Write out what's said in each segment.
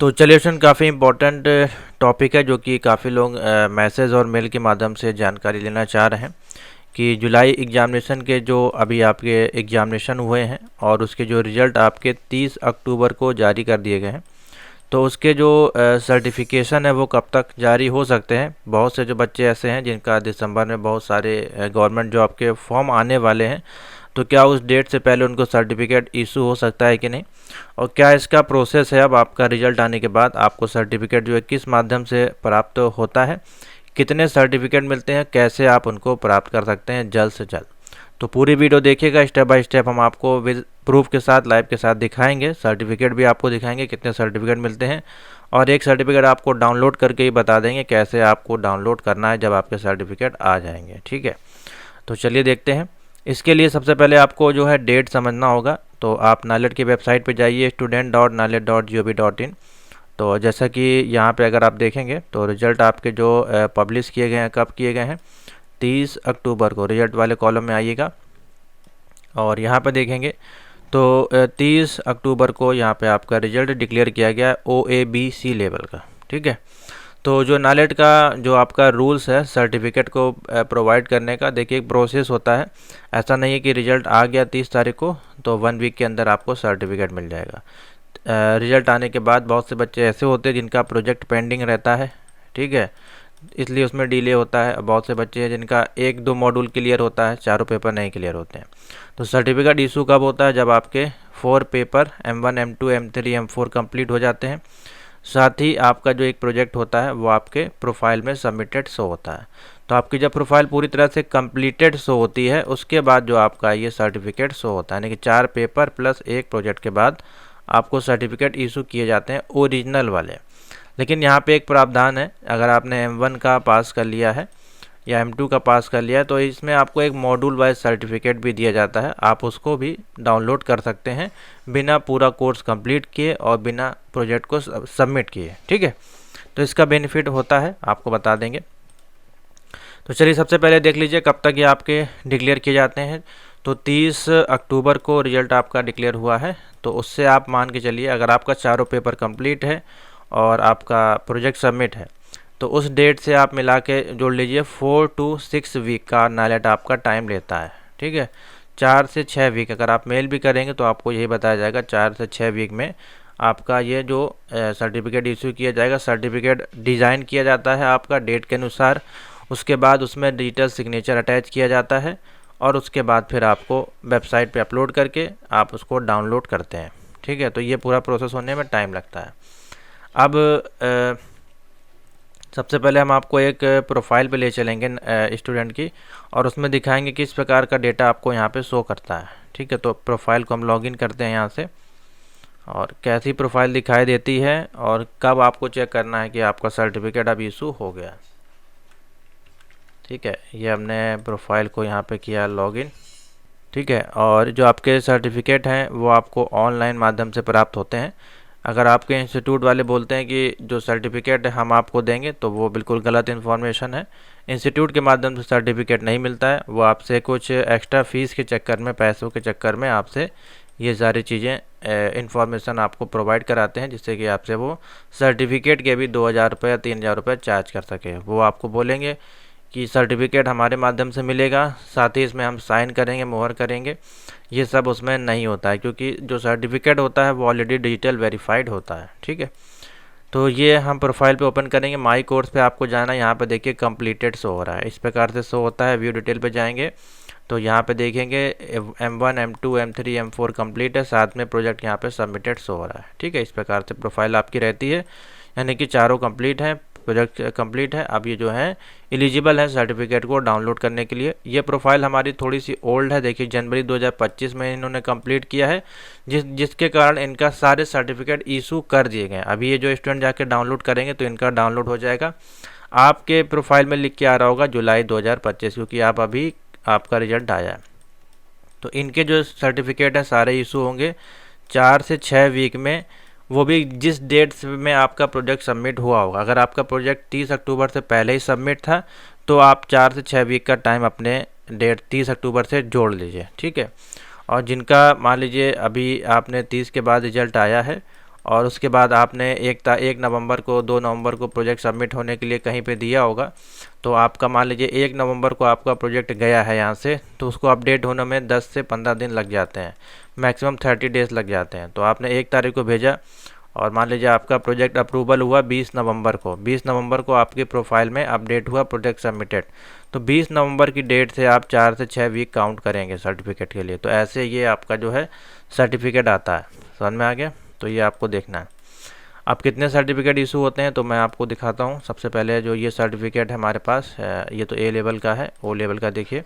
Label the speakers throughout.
Speaker 1: तो चलिए स्टूडेंट, काफ़ी इम्पोर्टेंट टॉपिक है जो कि काफ़ी लोग मैसेज और मेल के माध्यम से जानकारी लेना चाह रहे हैं कि जुलाई एग्जामिनेशन के जो अभी आपके एग्जामिनेशन हुए हैं और उसके जो रिज़ल्ट आपके 30 अक्टूबर को जारी कर दिए गए हैं, तो उसके जो सर्टिफिकेशन है वो कब तक जारी हो सकते हैं। बहुत से जो बच्चे ऐसे हैं जिनका दिसंबर में बहुत सारे गवर्नमेंट जॉब के फॉर्म आने वाले हैं, तो क्या उस डेट से पहले उनको सर्टिफिकेट इशू हो सकता है कि नहीं, और क्या इसका प्रोसेस है। अब आपका रिजल्ट आने के बाद आपको सर्टिफिकेट जो है किस माध्यम से प्राप्त होता है, कितने सर्टिफिकेट मिलते हैं, कैसे आप उनको प्राप्त कर सकते हैं जल्द से जल्द। तो पूरी वीडियो देखिएगा, स्टेप बाय स्टेप हम आपको विद प्रूफ के साथ लाइव के साथ दिखाएंगे। सर्टिफिकेट भी आपको दिखाएंगे कितने सर्टिफिकेट मिलते हैं, और एक सर्टिफिकेट आपको डाउनलोड करके ही बता देंगे कैसे आपको डाउनलोड करना है जब आपके सर्टिफिकेट आ जाएंगे। ठीक है, तो चलिए देखते हैं। इसके लिए सबसे पहले आपको जो है डेट समझना होगा। तो आप नालेट की वेबसाइट पे जाइए student.nalet.gov.in। तो जैसा कि यहाँ पे अगर आप देखेंगे तो रिज़ल्ट आपके जो पब्लिश किए गए हैं, कब किए गए हैं, 30 अक्टूबर को। रिजल्ट वाले कॉलम में आइएगा और यहाँ पे देखेंगे तो 30 अक्टूबर को यहाँ पे आपका रिजल्ट डिक्लेयर किया गया है OABC लेवल का। ठीक है, तो जो नालेट का जो आपका रूल्स है सर्टिफिकेट को प्रोवाइड करने का, देखिए एक प्रोसेस होता है। ऐसा नहीं है कि रिजल्ट आ गया 30 तारीख को तो 1 वीक के अंदर आपको सर्टिफिकेट मिल जाएगा। रिजल्ट आने के बाद बहुत से बच्चे ऐसे होते हैं जिनका प्रोजेक्ट पेंडिंग रहता है, ठीक है, इसलिए उसमें डिले होता है। बहुत से बच्चे हैं जिनका 1-2 मॉड्यूल क्लियर होता है, चारों पेपर नहीं क्लियर होते हैं। तो सर्टिफिकेट इशू कब होता है, जब आपके 4 paper M1 M2 M3 M4 complete हो जाते हैं। साथ ही आपका जो एक प्रोजेक्ट होता है वो आपके प्रोफाइल में सबमिटेड शो होता है। तो आपकी जब प्रोफाइल पूरी तरह से कंप्लीटेड शो होती है उसके बाद जो आपका ये सर्टिफिकेट शो होता है, यानी कि 4 पेपर प्लस 1 प्रोजेक्ट के बाद आपको सर्टिफिकेट इशू किए जाते हैं ओरिजिनल वाले। लेकिन यहाँ पे एक प्रावधान है, अगर आपने M1 का पास कर लिया है या M2 का पास कर लिया है तो इसमें आपको एक मॉड्यूल वाइज सर्टिफिकेट भी दिया जाता है। आप उसको भी डाउनलोड कर सकते हैं बिना पूरा कोर्स कंप्लीट किए और बिना प्रोजेक्ट को सबमिट किए। ठीक है, तो इसका बेनिफिट होता है, आपको बता देंगे। तो चलिए सबसे पहले देख लीजिए कब तक ये आपके डिक्लेयर किए जाते हैं। तो 30 अक्टूबर को रिजल्ट आपका डिक्लेयर हुआ है, तो उससे आप मान के चलिए अगर आपका चारों पेपर कंप्लीट है और आपका प्रोजेक्ट सबमिट है तो उस डेट से आप मिला के जोड़ लीजिए 4 to 6 वीक का नालेट आपका टाइम लेता है। ठीक है, 4 से 6 वीक। अगर आप मेल भी करेंगे तो आपको यही बताया जाएगा 4 से 6 वीक में आपका ये जो सर्टिफिकेट इशू किया जाएगा। सर्टिफिकेट डिज़ाइन किया जाता है आपका डेट के अनुसार, उसके बाद उसमें डिजिटल सिग्नेचर अटैच किया जाता है और उसके बाद फिर आपको वेबसाइट पे अपलोड करके आप उसको डाउनलोड करते हैं। ठीक है, तो ये पूरा प्रोसेस होने में टाइम लगता है। अब सबसे पहले हम आपको एक प्रोफाइल पे ले चलेंगे स्टूडेंट की, और उसमें दिखाएंगे किस प्रकार का डेटा आपको यहाँ पे शो करता है। ठीक है, तो प्रोफाइल को हम लॉगिन करते हैं यहाँ से, और कैसी प्रोफाइल दिखाई देती है और कब आपको चेक करना है कि आपका सर्टिफिकेट अब इशू हो गया। ठीक है, ये हमने प्रोफाइल को यहाँ पे किया लॉगिन। ठीक है, और जो आपके सर्टिफिकेट हैं वो आपको ऑनलाइन माध्यम से प्राप्त होते हैं। अगर आपके इंस्टीट्यूट वाले बोलते हैं कि जो सर्टिफिकेट हम आपको देंगे तो वो बिल्कुल गलत इन्फॉर्मेशन है। इंस्टीट्यूट के माध्यम से सर्टिफिकेट नहीं मिलता है, वो आपसे कुछ एक्स्ट्रा फीस के चक्कर में, पैसों के चक्कर में आपसे ये सारी चीज़ें इन्फॉर्मेशन आपको प्रोवाइड कराते हैं, जिससे कि आपसे वो सर्टिफिकेट के भी 2000 रुपये या 3000 रुपये चार्ज कर सके। वो आपको बोलेंगे कि सर्टिफिकेट हमारे माध्यम से मिलेगा, साथ ही इसमें हम साइन करेंगे, मोहर करेंगे। ये सब उसमें नहीं होता है, क्योंकि जो सर्टिफिकेट होता है वो ऑलरेडी डिजिटल वेरीफाइड होता है। ठीक है, तो ये हम प्रोफाइल पे ओपन करेंगे। माई कोर्स पे आपको जाना है, यहाँ पे देखिए कंप्लीटेड शो हो रहा है, इस प्रकार से शो होता है। व्यू डिटेल पे जाएंगे तो यहाँ पे देखेंगे M1 M2 M3 M4 complete है, साथ में प्रोजेक्ट यहाँ पे सबमिटेड शो हो रहा है। ठीक है, इस प्रकार से प्रोफाइल आपकी रहती है, यानी कि चारों कंप्लीट हैं, प्रोजेक्ट कंप्लीट है। अब ये जो है एलिजिबल है सर्टिफिकेट को डाउनलोड करने के लिए। ये प्रोफाइल हमारी थोड़ी सी ओल्ड है, देखिए जनवरी 2025 में इन्होंने कंप्लीट किया है, जिसके कारण इनका सारे सर्टिफिकेट इशू कर दिए गए। अभी ये जो स्टूडेंट जाके डाउनलोड करेंगे तो इनका डाउनलोड हो जाएगा। आपके प्रोफाइल में लिख के आ रहा होगा जुलाई 2025, क्योंकि आप अभी आपका रिजल्ट आया है। तो इनके जो सर्टिफिकेट हैं सारे इशू होंगे 4 से 6 वीक में, वो भी जिस डेट में आपका प्रोजेक्ट सबमिट हुआ होगा। अगर आपका प्रोजेक्ट 30 अक्टूबर से पहले ही सबमिट था तो आप 4 से 6 वीक का टाइम अपने डेट 30 अक्टूबर से जोड़ लीजिए। ठीक है, और जिनका मान लीजिए अभी आपने 30 के बाद रिजल्ट आया है और उसके बाद आपने 1 नवंबर को 2 नवंबर को प्रोजेक्ट सबमिट होने के लिए कहीं पे दिया होगा, तो आपका मान लीजिए 1 नवंबर को आपका प्रोजेक्ट गया है यहाँ से, तो उसको अपडेट होने में 10 से 15 दिन लग जाते हैं, मैक्सिमम 30 डेज़ लग जाते हैं। तो आपने 1 तारीख को भेजा और मान लीजिए आपका प्रोजेक्ट अप्रूवल हुआ 20 नवंबर को, 20 नवंबर को आपकी प्रोफाइल में अपडेट हुआ प्रोजेक्ट सबमिटेड, तो 20 नवंबर की डेट से आप 4 से 6 वीक काउंट करेंगे सर्टिफिकेट के लिए। तो ऐसे ये आपका जो है सर्टिफिकेट आता है। समझ में आ गया? तो ये आपको देखना है। अब कितने सर्टिफिकेट इशू होते हैं तो मैं आपको दिखाता हूँ। सबसे पहले जो ये सर्टिफिकेट है हमारे पास, ये तो ए लेवल का है। ओ लेवल का देखिए,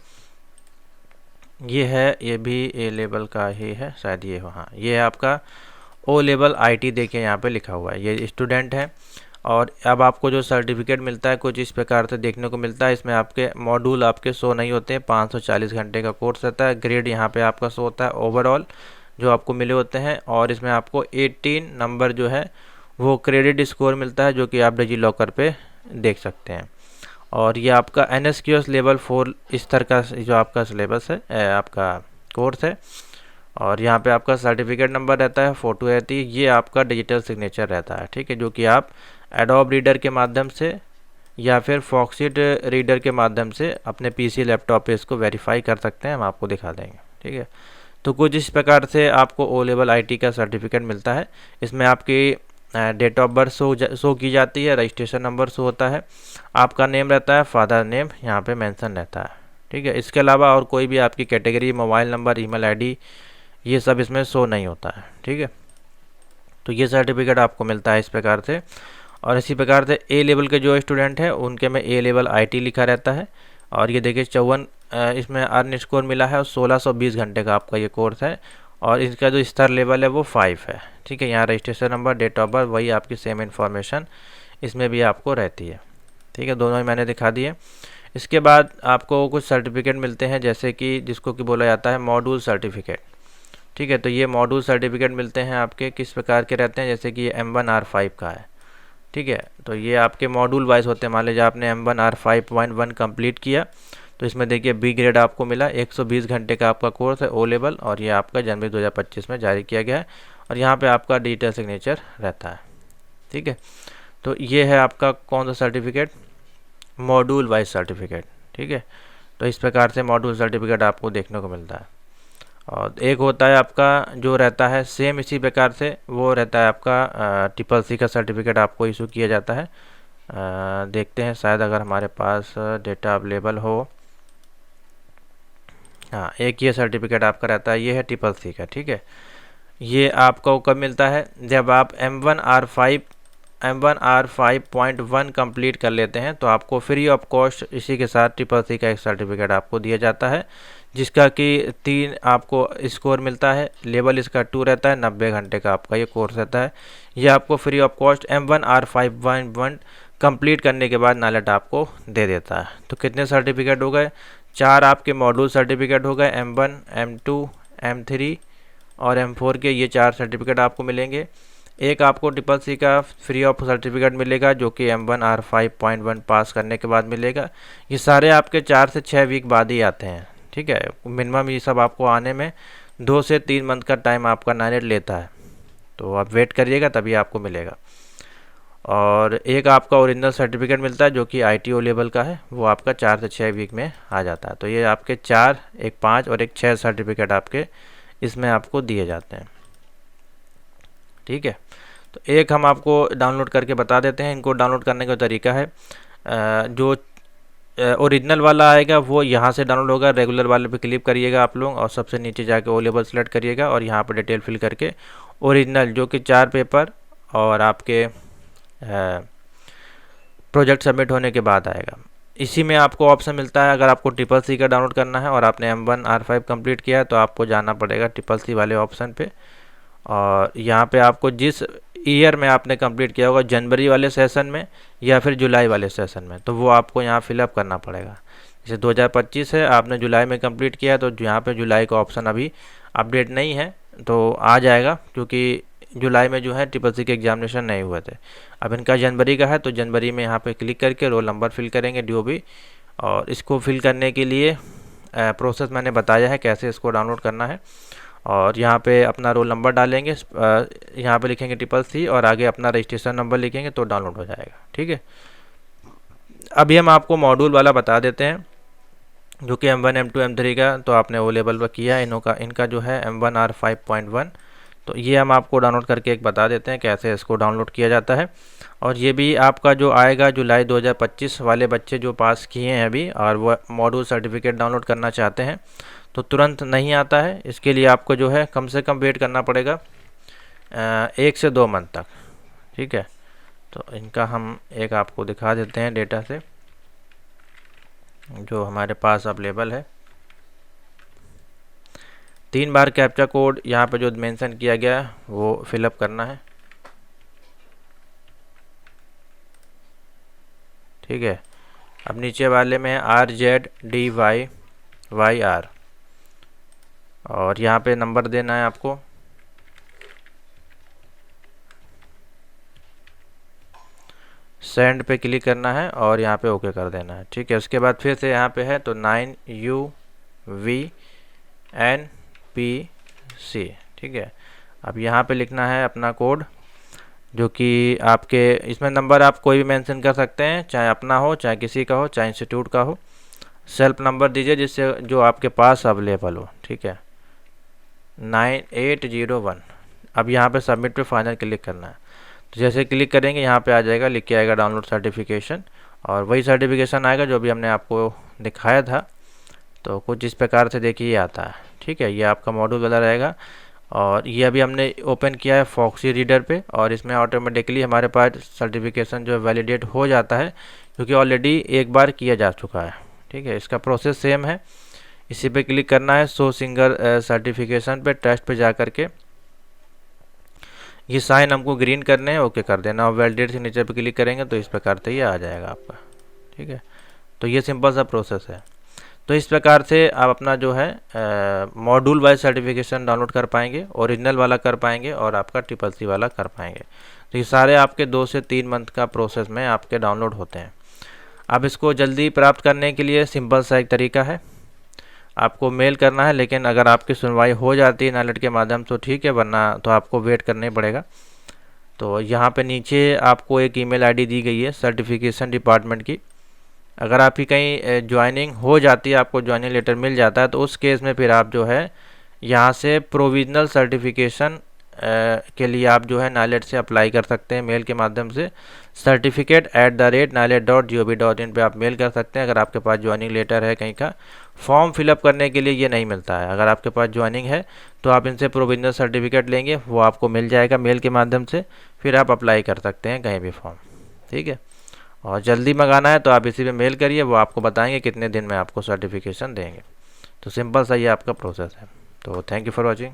Speaker 1: ये है, ये भी ए लेवल का ही है शायद, ये हो, हाँ ये है आपका ओ लेवल आईटी। देखिए यहाँ पे लिखा हुआ है, ये स्टूडेंट है। और अब आपको जो सर्टिफिकेट मिलता है कुछ इस प्रकार से देखने को मिलता है। इसमें आपके मॉड्यूल आपके शो नहीं होते हैं, 540 घंटे का कोर्स रहता है। ग्रेड यहाँ पे आपका शो होता है ओवरऑल जो आपको मिले होते हैं, और इसमें आपको 18 नंबर जो है वो क्रेडिट स्कोर मिलता है, जो कि आप डिजी लॉकर पे देख सकते हैं। और ये आपका NSQS लेवल 4 स्तर का जो आपका सिलेबस है, आपका कोर्स है। और यहाँ पे आपका सर्टिफिकेट नंबर रहता है, फ़ोटो रहती है, ये आपका डिजिटल सिग्नेचर रहता है, ठीक है, जो कि आप एडोब रीडर के माध्यम से या फिर फॉक्सिट रीडर के माध्यम से अपने PC लैपटॉप पे इसको वेरीफाई कर सकते हैं। हम आपको दिखा देंगे, ठीक है। तो कुछ इस प्रकार से आपको ओ लेवल IT का सर्टिफिकेट मिलता है। इसमें आपकी डेट ऑफ बर्थ शो की जाती है, रजिस्ट्रेशन नंबर शो होता है, आपका नेम रहता है, फादर नेम यहाँ पे मेंशन रहता है, ठीक है। इसके अलावा और कोई भी आपकी category, mobile number, email ID, ये सब इसमें शो नहीं होता है, ठीक है। तो ये सर्टिफिकेट आपको मिलता है इस प्रकार से। और इसी प्रकार से ए लेवल के जो स्टूडेंट हैं उनके में ए लेवल IT लिखा रहता है। और ये देखिए 54 इसमें अर्न स्कोर मिला है, और 1620 घंटे का आपका ये कोर्स है। और इसका जो स्तर लेवल है वो 5 है, ठीक है। यहाँ registration number, date of birth, वही आपकी सेम इन्फॉर्मेशन इसमें भी आपको रहती है, ठीक है। दोनों ही मैंने दिखा दिए। इसके बाद आपको कुछ सर्टिफिकेट मिलते हैं, जैसे कि जिसको कि बोला जाता है मॉड्यूल सर्टिफिकेट, ठीक है। तो ये मॉड्यूल सर्टिफिकेट मिलते हैं आपके किस प्रकार के रहते हैं, जैसे कि ये M1R5 का है, ठीक है। तो ये आपके मॉड्यूल वाइज होते हैं। मान लीजिए आपने M1R5.1 कंप्लीट किया, तो इसमें देखिए B ग्रेड आपको मिला, 120 घंटे का आपका कोर्स है, ओ लेवल, और ये आपका जनवरी 2025 में जारी किया गया है। और यहाँ पे आपका डिजिटल सिग्नेचर रहता है, ठीक है। तो ये है आपका कौन सा सर्टिफिकेट, मॉड्यूल वाइज सर्टिफिकेट, ठीक है। तो इस प्रकार से मॉड्यूल सर्टिफिकेट आपको देखने को मिलता है। और एक होता है आपका जो रहता है सेम इसी प्रकार से, वो रहता है आपका CCC का सर्टिफिकेट आपको इशू किया जाता है। देखते हैं शायद अगर हमारे पास डेटा अवेलेबल हो। हाँ, एक ये सर्टिफिकेट आपका रहता है, ये है CCC का, ठीक है। ये आपको कब मिलता है, जब आप M1R5.1 कंप्लीट कर लेते हैं, तो आपको फ्री ऑफ कॉस्ट इसी के साथ CCC का एक सर्टिफिकेट आपको दिया जाता है, जिसका कि 3 आपको स्कोर मिलता है। लेवल इसका 2 रहता है, 90 घंटे का आपका ये कोर्स रहता है। ये आपको free of cost M1R5.1 complete करने के बाद नालेट आपको दे देता है। तो कितने सर्टिफिकेट हो गए, 4 आपके मॉड्यूल सर्टिफिकेट हो गए, M1, M2, M3 और M4 के, ये 4 सर्टिफिकेट आपको मिलेंगे। एक आपको CCC का फ्री ऑफ सर्टिफिकेट मिलेगा, जो कि M1R5.1 पास करने के बाद मिलेगा। ये सारे आपके 4 से 6 वीक बाद ही आते हैं, ठीक है। मिनिमम ये सब आपको आने में 2 से 3 मंथ का टाइम आपका नानेट लेता है, तो आप वेट करिएगा तभी आपको मिलेगा। और एक आपका ओरिजिनल सर्टिफिकेट मिलता है, जो कि ITO लेवल का है, वो आपका 4 से 6 वीक में आ जाता है। तो ये आपके 4, एक 5 और एक 6 सर्टिफिकेट आपके इसमें आपको दिए जाते हैं, ठीक है। तो एक हम आपको डाउनलोड करके बता देते हैं। इनको डाउनलोड करने का तरीका है, जो ओरिजिनल वाला आएगा वो यहाँ से डाउनलोड होगा। रेगुलर वाले पे क्लिक करिएगा आप लोग, और सबसे नीचे जाके ओ लेवल सेलेक्ट करिएगा, और यहाँ पर डिटेल फिल करके ओरिजिनल, जो कि 4 पेपर और आपके प्रोजेक्ट सबमिट होने के बाद आएगा। इसी में आपको ऑप्शन मिलता है, अगर आपको CCC का डाउनलोड करना है और आपने M1R5 कंप्लीट किया है, तो आपको जाना पड़ेगा CCC वाले ऑप्शन पे। और यहाँ पे आपको जिस ईयर में आपने कंप्लीट किया होगा, जनवरी वाले सेशन में या फिर जुलाई वाले सेशन में, तो वो आपको यहाँ फिलअप करना पड़ेगा। जैसे 2025 है, आपने जुलाई में कंप्लीट किया है, तो यहाँ पे जुलाई का ऑप्शन अभी अपडेट नहीं है, तो आ जाएगा, क्योंकि जुलाई में जो है CCC के एग्जामिनेशन नहीं हुए थे। अब इनका जनवरी का है, तो जनवरी में यहाँ पे क्लिक करके रोल नंबर फिल करेंगे, DOB। और इसको फिल करने के लिए प्रोसेस मैंने बताया है कैसे इसको डाउनलोड करना है। और यहाँ पे अपना रोल नंबर डालेंगे, यहाँ पे लिखेंगे 333 और आगे अपना रजिस्ट्रेशन नंबर लिखेंगे तो डाउनलोड हो जाएगा। ठीक है, अभी हम आपको मॉड्यूल वाला बता देते हैं जो कि M1 M2 M3 का तो आपने वो लेवल पर किया है। इनका जो है M1R 5.1, तो ये हम आपको डाउनलोड करके एक बता देते हैं कैसे इसको डाउनलोड किया जाता है। और ये भी आपका जो आएगा जुलाई 2025 वाले बच्चे जो पास किए हैं अभी और वो मॉड्यूल सर्टिफिकेट डाउनलोड करना चाहते हैं तो तुरंत नहीं आता है। इसके लिए आपको जो है कम से कम वेट करना पड़ेगा 1 से 2 मंथ तक। ठीक है, तो इनका हम एक आपको दिखा देते हैं डेटा से जो हमारे पास अवेलेबल है। 3 बार कैप्चा कोड यहाँ पे जो मेंशन किया गया है वो फिलअप करना है। ठीक है, अब नीचे वाले में RZDYYR और यहाँ पे नंबर देना है आपको। सेंड पे क्लिक करना है और यहाँ पे ओके कर देना है। ठीक है, उसके बाद फिर से यहाँ पे है तो 9UVNPC। ठीक है, अब यहाँ पे लिखना है अपना कोड जो कि आपके इसमें नंबर आप कोई भी मेंशन कर सकते हैं, चाहे अपना हो, चाहे किसी का हो, चाहे इंस्टीट्यूट का हो। सेल्फ नंबर दीजिए जिससे जो आपके पास अवेलेबल हो। ठीक है, 9801। अब यहाँ पे सबमिट पे फाइनल क्लिक करना है। तो जैसे क्लिक करेंगे यहाँ पे आ जाएगा, लिख के आएगा डाउनलोड सर्टिफिकेशन और वही सर्टिफिकेशन आएगा जो भी हमने आपको दिखाया था। तो कुछ इस प्रकार से देखिए ये आता है। ठीक है, ये आपका मॉड्यूल वाला रहेगा और ये अभी हमने ओपन किया है फॉक्सी रीडर पे और इसमें ऑटोमेटिकली हमारे पास सर्टिफिकेशन जो वैलिडेट हो जाता है क्योंकि ऑलरेडी एक बार किया जा चुका है। ठीक है, इसका प्रोसेस सेम है। इसी पे क्लिक करना है शो सिंगल सर्टिफिकेशन पे, टेस्ट पे जा करके ये साइन हमको ग्रीन करने हैं, ओके कर देना और वैलिडेट सिग्नेचर पे क्लिक करेंगे तो इस प्रकार से ये आ जाएगा आपका। ठीक है, तो ये सिंपल सा प्रोसेस है। तो इस प्रकार से आप अपना जो है मॉड्यूल वाइज सर्टिफिकेशन डाउनलोड कर पाएंगे, ओरिजिनल वाला कर पाएंगे और आपका CCC वाला कर पाएंगे। तो ये सारे आपके 2 से 3 मंथ का प्रोसेस में आपके डाउनलोड होते हैं। अब इसको जल्दी प्राप्त करने के लिए सिंपल सा एक तरीका है, आपको मेल करना है। लेकिन अगर आपकी सुनवाई हो जाती है नालेट के माध्यम से तो ठीक है, वरना तो आपको वेट करना ही पड़ेगा। तो यहाँ पे नीचे आपको एक ईमेल आईडी दी गई है सर्टिफिकेशन डिपार्टमेंट की। अगर आपकी कहीं ज्वाइनिंग हो जाती है, आपको ज्वाइनिंग लेटर मिल जाता है तो उस केस में फिर आप जो है यहाँ से प्रोविजनल सर्टिफिकेशन के लिए आप जो है नालेट से अप्लाई कर सकते हैं मेल के माध्यम से। certificate@nalet.gov.in पे आप मेल कर सकते हैं अगर आपके पास ज्वाइनिंग लेटर है कहीं का। फॉर्म फिलअप करने के लिए ये नहीं मिलता है। अगर आपके पास ज्वाइनिंग है तो आप इनसे प्रोविजनल सर्टिफिकेट लेंगे, वो आपको मिल जाएगा मेल के माध्यम से, फिर आप अप्लाई कर सकते हैं कहीं भी फॉर्म। ठीक है, और जल्दी मंगाना है तो आप इसी पे मेल करिए, वो आपको बताएंगे कितने दिन में आपको सर्टिफिकेशन देंगे। तो सिंपल सा ये आपका प्रोसेस है। तो थैंक यू फॉर वॉचिंग।